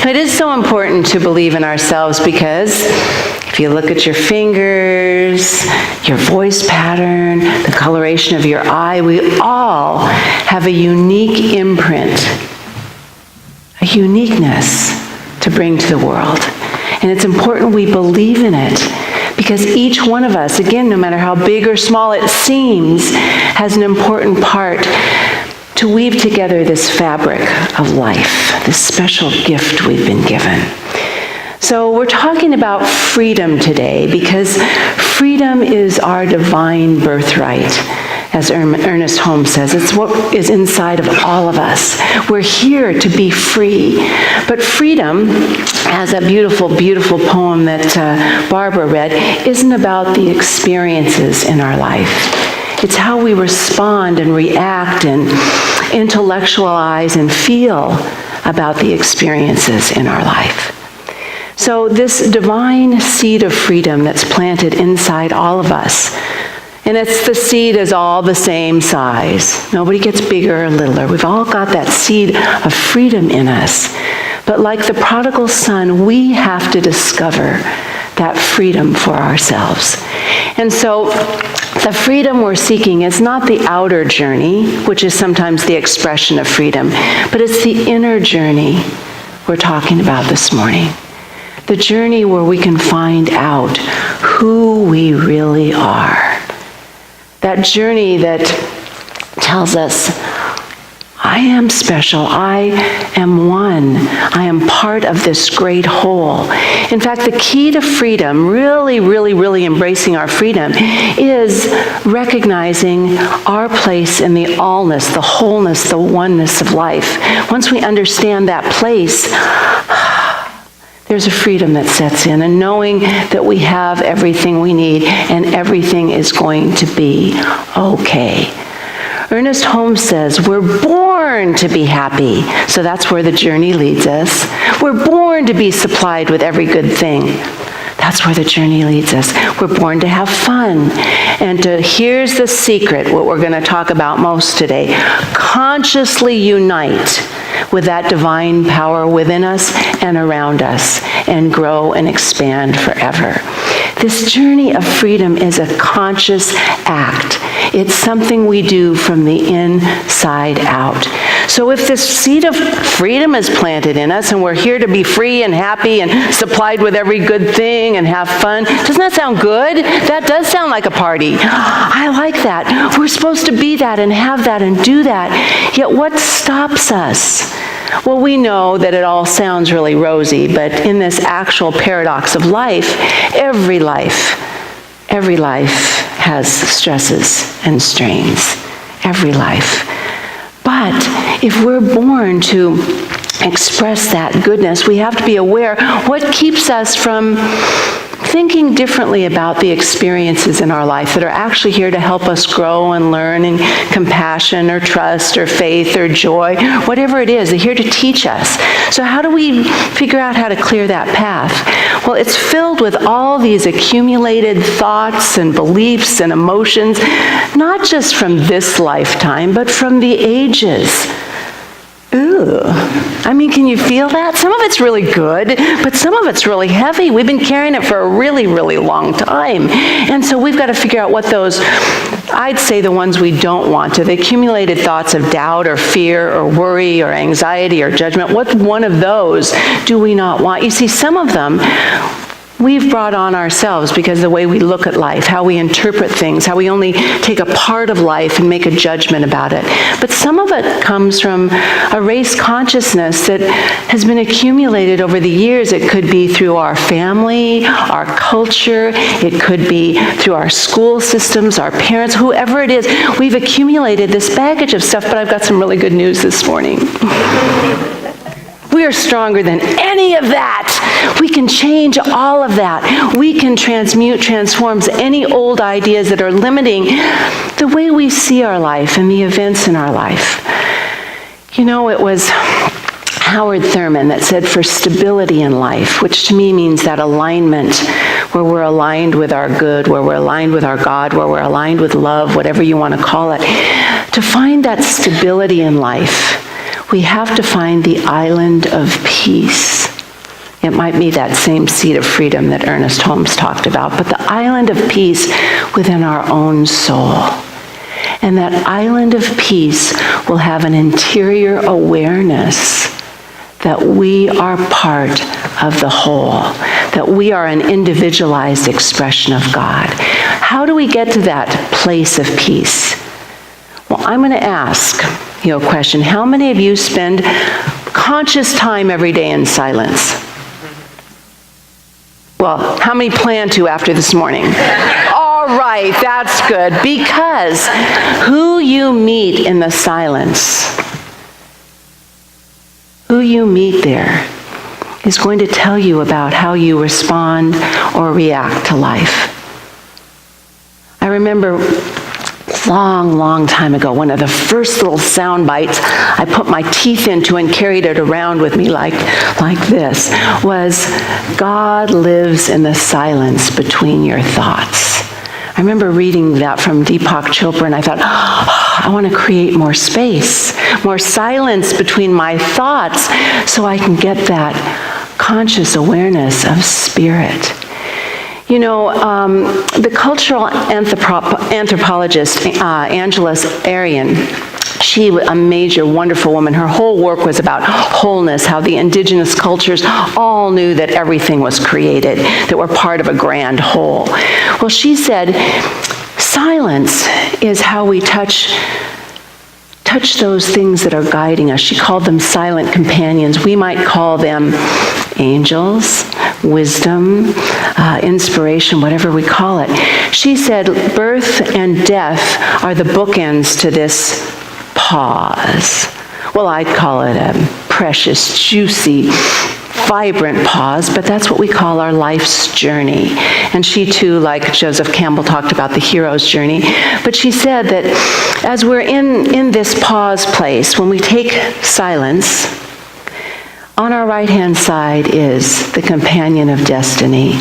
It is so important to believe in ourselves because if you look at your fingers, your voice pattern, the coloration of your eye, we all have a unique imprint, a uniqueness to bring to the world. And it's important we believe in it because each one of us, again, no matter how big or small it seems, has an important part to weave together this fabric of life, this special gift we've been given. So we're talking about freedom today because freedom is our divine birthright. As Ernest Holmes says, it's what is inside of all of us. We're here to be free. But freedom, as a beautiful, beautiful poem that Barbara read, isn't about the experiences in our life. It's how we respond and react and intellectualize and feel about the experiences in our life. So this divine seed of freedom that's planted inside all of us, and the seed is all the same size. Nobody gets bigger or littler. We've all got that seed of freedom in us. But like the prodigal son, we have to discover that freedom for ourselves. And so the freedom we're seeking is not the outer journey, which is sometimes the expression of freedom, but it's the inner journey we're talking about this morning. The journey where we can find out who we really are. That journey that tells us, I am special, I am one, I am part of this great whole. In fact, the key to freedom, really embracing our freedom, is recognizing our place in the allness, the wholeness, the oneness of life. Once we understand that place, there's a freedom that sets in, and knowing that we have everything we need and everything is going to be okay. Ernest Holmes says, we're born to be happy. So that's where the journey leads us. We're born to be supplied with every good thing. That's where the journey leads us. We're born to have fun. And here's the secret, what we're going to talk about most today. Consciously unite with that divine power within us and around us and grow and expand forever. This journey of freedom is a conscious act. It's something we do from the inside out. So if this seed of freedom is planted in us and we're here to be free and happy and supplied with every good thing and have fun, doesn't that sound good? That does sound like a party. I like that. We're supposed to be that and have that and do that. Yet what stops us? Well, we know that it all sounds really rosy, but in this actual paradox of life, every life has stresses and strains. Every life. But if we're born to express that goodness, we have to be aware what keeps us from thinking differently about the experiences in our life that are actually here to help us grow and learn in compassion or trust or faith or joy, whatever it is, they're here to teach us. So how do we figure out how to clear that path? Well, it's filled with all these accumulated thoughts and beliefs and emotions, not just from this lifetime, but from the ages. Ooh. I mean, can you feel that? Some of it's really good, but some of it's really heavy. We've been carrying it for a really long time. And so we've got to figure out what those, I'd say the ones we don't want to, the accumulated thoughts of doubt or fear or worry or anxiety or judgment, what one of those do we not want? You see, some of them we've brought on ourselves because of the way we look at life, how we interpret things, how we only take a part of life and make a judgment about it. But some of it comes from a race consciousness that has been accumulated over the years. It could be through our family, our culture, it could be through our school systems, our parents, whoever it is. We've accumulated this baggage of stuff, but I've got some really good news this morning. We are stronger than any of that. We can change all of that. We can transform any old ideas that are limiting the way we see our life and the events in our life. You know, it was Howard Thurman that said, for stability in life, which to me means that alignment where we're aligned with our good, where we're aligned with our God, where we're aligned with love, whatever you want to call it. To find that stability in life, we have to find the island of peace. It might be that same seat of freedom that Ernest Holmes talked about, but the island of peace within our own soul. And that island of peace will have an interior awareness that we are part of the whole, that we are an individualized expression of God. How do we get to that place of peace? Well, I'm going to ask you a question. How many of you spend conscious time every day in silence? Well, how many plan to after this morning? All right, that's good. Because who you meet in the silence, who you meet there, is going to tell you about how you respond or react to life. I remember long time ago, one of the first little sound bites I put my teeth into and carried it around with me like this was, God lives in the silence between your thoughts. I remember reading that from Deepak Chopra, and I thought, I want to create more space, more silence between my thoughts so I can get that conscious awareness of spirit. You know, the cultural anthropologist Angela Arian, she was a major, wonderful woman. Her whole work was about wholeness, how the indigenous cultures all knew that everything was created, that we're part of a grand whole. Well, she said, silence is how we touch those things that are guiding us. She called them silent companions. We might call them angels, wisdom, inspiration, whatever we call it. She said birth and death are the bookends to this pause. Well, I'd call it a precious, juicy, vibrant pause, but that's what we call our life's journey. And she too, like Joseph Campbell, talked about the hero's journey. But she said that as we're in this pause place, when we take silence, on our right-hand side is the companion of destiny,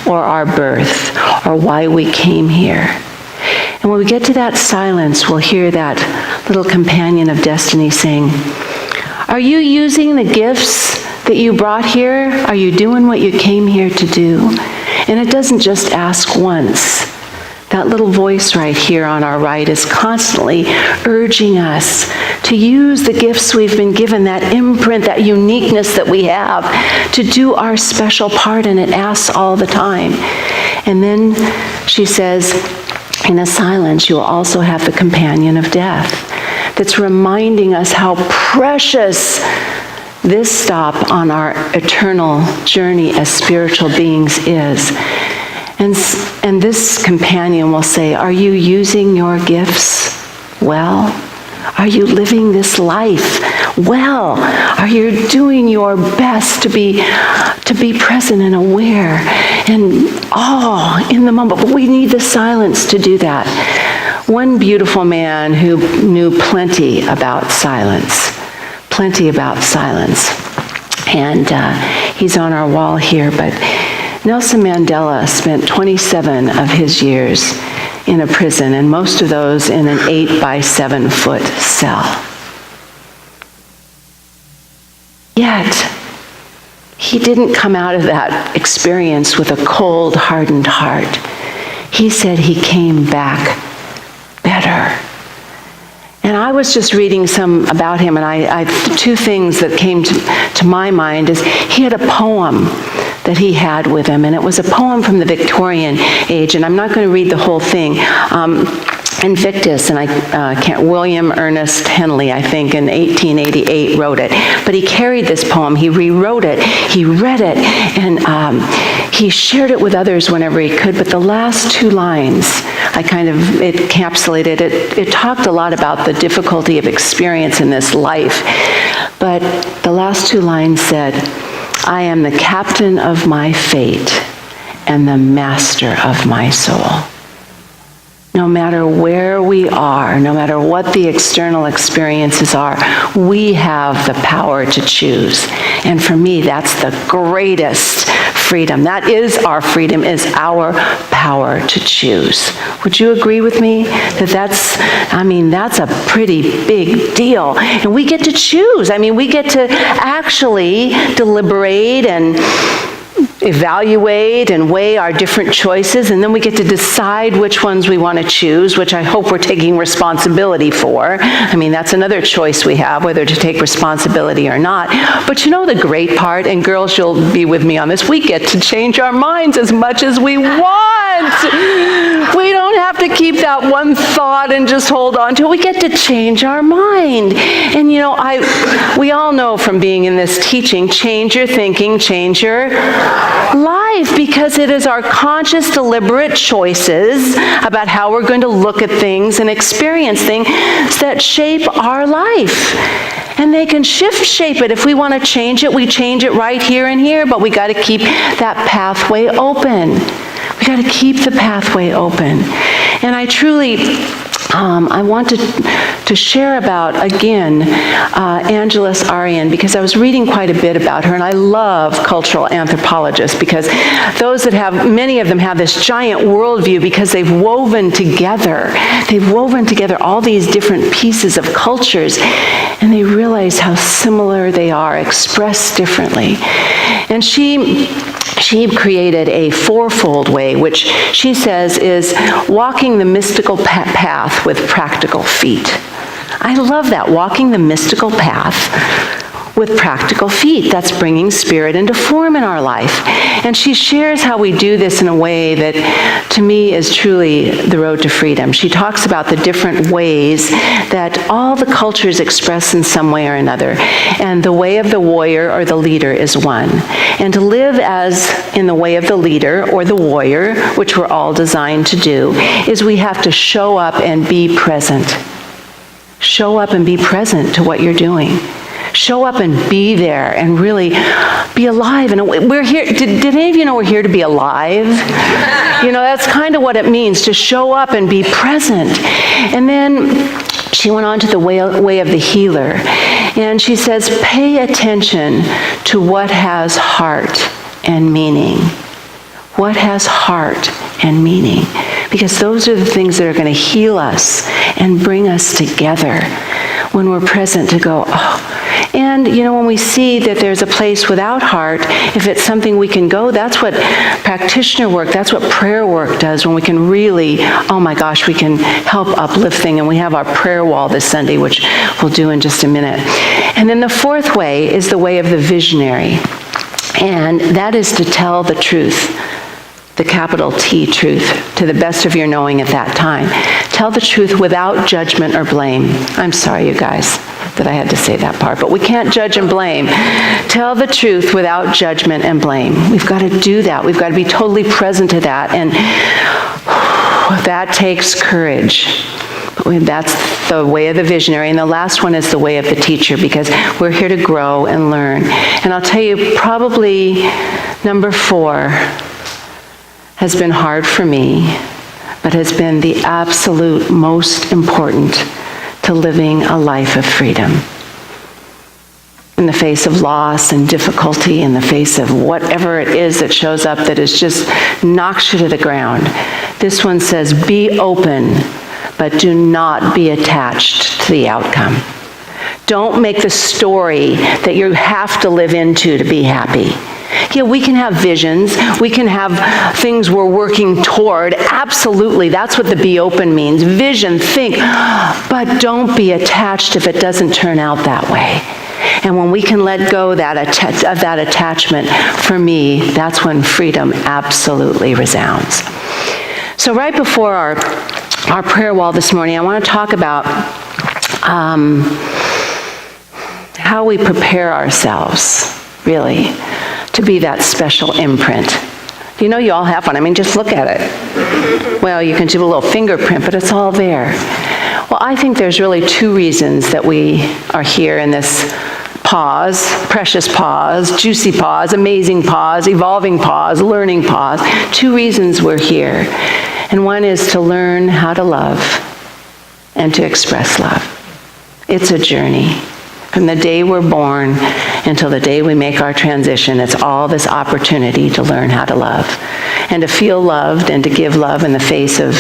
or our birth, or why we came here. And when we get to that silence, we'll hear that little companion of destiny saying, are you using the gifts that you brought here? Are you doing what you came here to do? And it doesn't just ask once. That little voice right here on our right is constantly urging us to use the gifts we've been given, that imprint, that uniqueness that we have, to do our special part, and it asks all the time. And then she says, in a silence, you will also have the companion of death that's reminding us how precious this stop on our eternal journey as spiritual beings is. And this companion will say, are you using your gifts well? Are you living this life well? Are you doing your best to be present and aware and in the moment? But we need the silence to do that. One beautiful man who knew plenty about silence, and he's on our wall here, but Nelson Mandela spent 27 of his years in a prison, and most of those in an 8 by 7 foot cell. Yet, he didn't come out of that experience with a cold, hardened heart. He said he came back better. And I was just reading some about him, and I two things that came to my mind is he had a poem that he had with him, and it was a poem from the Victorian age, and I'm not going to read the whole thing. Invictus, and William Ernest Henley, I think, in 1888 wrote it. But he carried this poem, he rewrote it, he read it, and he shared it with others whenever he could. But the last 2 lines, it encapsulated it. It talked a lot about the difficulty of experience in this life. But the last 2 lines said, I am the captain of my fate and the master of my soul. no matter where we are, no matter what the external experiences are, we have the power to choose. And for me, that's the greatest freedom. That is our freedom, is our power to choose. Would you agree with me that that's a pretty big deal? And we get to choose. We get to actually deliberate and evaluate and weigh our different choices, and then we get to decide which ones we want to choose, which I hope we're taking responsibility for. That's another choice we have, whether to take responsibility or not. But the great part, and girls, you'll be with me on this, we get to change our minds as much as we want. We don't have to keep that one thought and just hold on to it. We get to change our mind. And we all know from being in this teaching, change your thinking, change your life, because it is our conscious, deliberate choices about how we're going to look at things and experience things that shape our life. And they can shape it. If we want to change it, we change it right here and here, but we got to keep that pathway open. We got to keep the pathway open. And I truly, I want to share about, again, Angeles Arian, because I was reading quite a bit about her, and I love cultural anthropologists, because many of them have this giant worldview, because they've woven together all these different pieces of cultures, and they realize how similar they are, expressed differently. And she created a fourfold way, which she says is walking the mystical path with practical feet. I love that, walking the mystical path with practical feet. That's bringing spirit into form in our life. And she shares how we do this in a way that, to me, is truly the road to freedom. She talks about the different ways that all the cultures express in some way or another. And the way of the warrior or the leader is one. And to live as in the way of the leader or the warrior, which we're all designed to do, is we have to show up and be present. Show up and be present to what you're doing. Show up and be there and really be alive. And we're here, did any of you know we're here to be alive? That's kind of what it means, to show up and be present. And then she went on to the way of the healer. And she says, pay attention to what has heart and meaning. What has heart and meaning? Because those are the things that are going to heal us and bring us together when we're present to go, oh. And, when we see that there's a place without heart, if it's something we can go, that's what practitioner work, that's what prayer work does, when we can really, oh my gosh, we can help uplifting. And we have our prayer wall this Sunday, which we'll do in just a minute. And then the fourth way is the way of the visionary. And that is to tell the truth. The capital T, truth, to the best of your knowing at that time. Tell the truth without judgment or blame. I'm sorry, you guys, that I had to say that part, but we can't judge and blame. Tell the truth without judgment and blame. We've got to do that. We've got to be totally present to that, and that takes courage. That's the way of the visionary. And the last one is the way of the teacher, because we're here to grow and learn. And I'll tell you, probably number 4 has been hard for me, but has been the absolute most important to living a life of freedom. In the face of loss and difficulty, in the face of whatever it is that shows up that is just knocks you to the ground, this one says, be open, but do not be attached to the outcome. Don't make the story that you have to live into to be happy. Yeah, we can have visions. We can have things we're working toward. Absolutely, that's what the be open means. Vision, think, but don't be attached if it doesn't turn out that way. And when we can let go of that attachment, for me, that's when freedom absolutely resounds. So right before our prayer wall this morning, I want to talk about how we prepare ourselves, really, to be that special imprint. You all have one. Just look at it. Well, you can do a little fingerprint, but it's all there. Well, I think there's really 2 reasons that we are here in this pause, precious pause, juicy pause, amazing pause, evolving pause, learning pause. 2 reasons we're here. And one is to learn how to love and to express love. It's a journey. From the day we're born until the day we make our transition, it's all this opportunity to learn how to love and to feel loved and to give love in the face of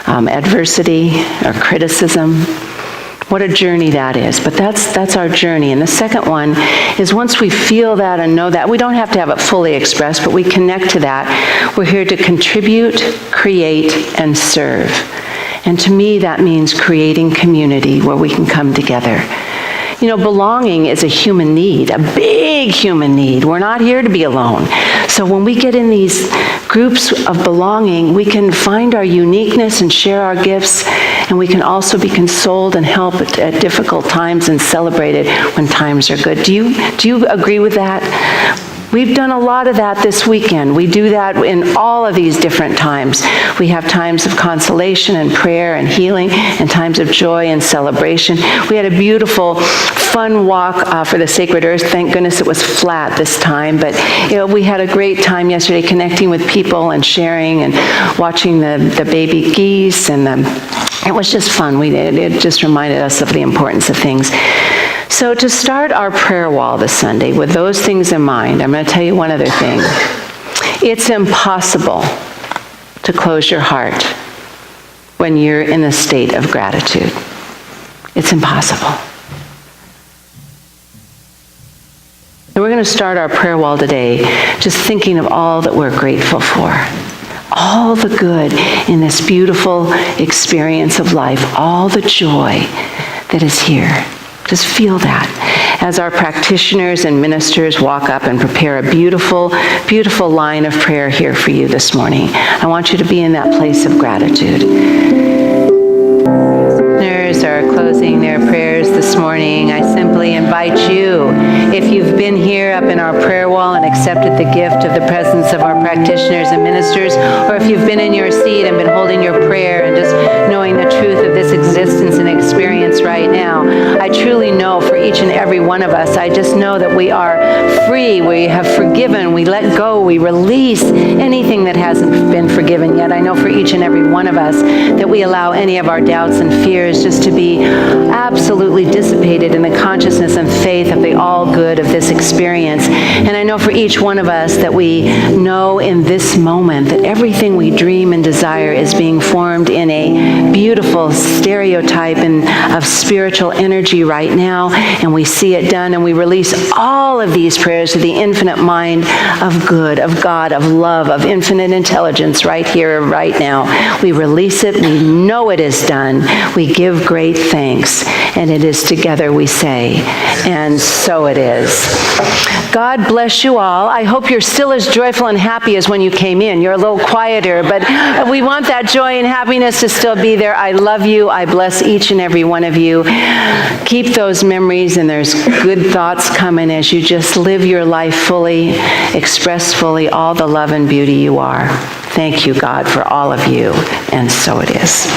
adversity or criticism. What a journey that is. But that's our journey. And the second one is once we feel that and know that, we don't have to have it fully expressed, but we connect to that. We're here to contribute, create, and serve. And to me, that means creating community where we can come together. You know, belonging is a human need, a big human need. We're not here to be alone. So when we get in these groups of belonging, we can find our uniqueness and share our gifts, and we can also be consoled and help at difficult times and celebrated when times are good. Do you agree with that? We've done a lot of that this weekend. We do that in all of these different times. We have times of consolation and prayer and healing and times of joy and celebration. We had a beautiful, fun walk for the Sacred Earth. Thank goodness it was flat this time. But we had a great time yesterday connecting with people and sharing and watching the baby geese. And it was just fun. It just reminded us of the importance of things. So to start our prayer wall this Sunday with those things in mind, I'm going to tell you one other thing. It's impossible to close your heart when you're in a state of gratitude. It's impossible. So we're going to start our prayer wall today just thinking of all that we're grateful for. All the good in this beautiful experience of life, all the joy that is here. Just feel that as our practitioners and ministers walk up and prepare a beautiful, beautiful line of prayer here for you this morning. I want you to be in that place of gratitude. Listeners are closing their prayers this morning. I simply invite you, if you've been here up in our prayer wall and accepted the gift of the presence of our practitioners and ministers, or if you've been in your seat and been holding your prayer and just knowing the truth of this existence and experience right now, I truly know for each and every one of us, I just know that we are free, we have forgiven, we let go, we release anything that hasn't been forgiven yet. I know for each and every one of us that we allow any of our doubts and fears just to be absolutely dissipated in the consciousness and faith of the all good of this experience. And I know for each one of us that we know in this moment that everything we dream and desire is being formed in a beautiful stereotype of spiritual energy right now, and we see it done, and we release all of these prayers to the infinite mind of good, of God, of love, of infinite intelligence right here, right now. We release it. We know it is done. We give great thanks, and it is together we say, and so it is. God bless you all. I hope you're still as joyful and happy as when you came in. You're a little quieter, but we want that joy and happiness to still be there. I love you. I bless each and every one of you. Keep those memories, and there's good thoughts coming as you just live your life fully, express fully all the love and beauty you are. Thank you, God, for all of you, and so it is.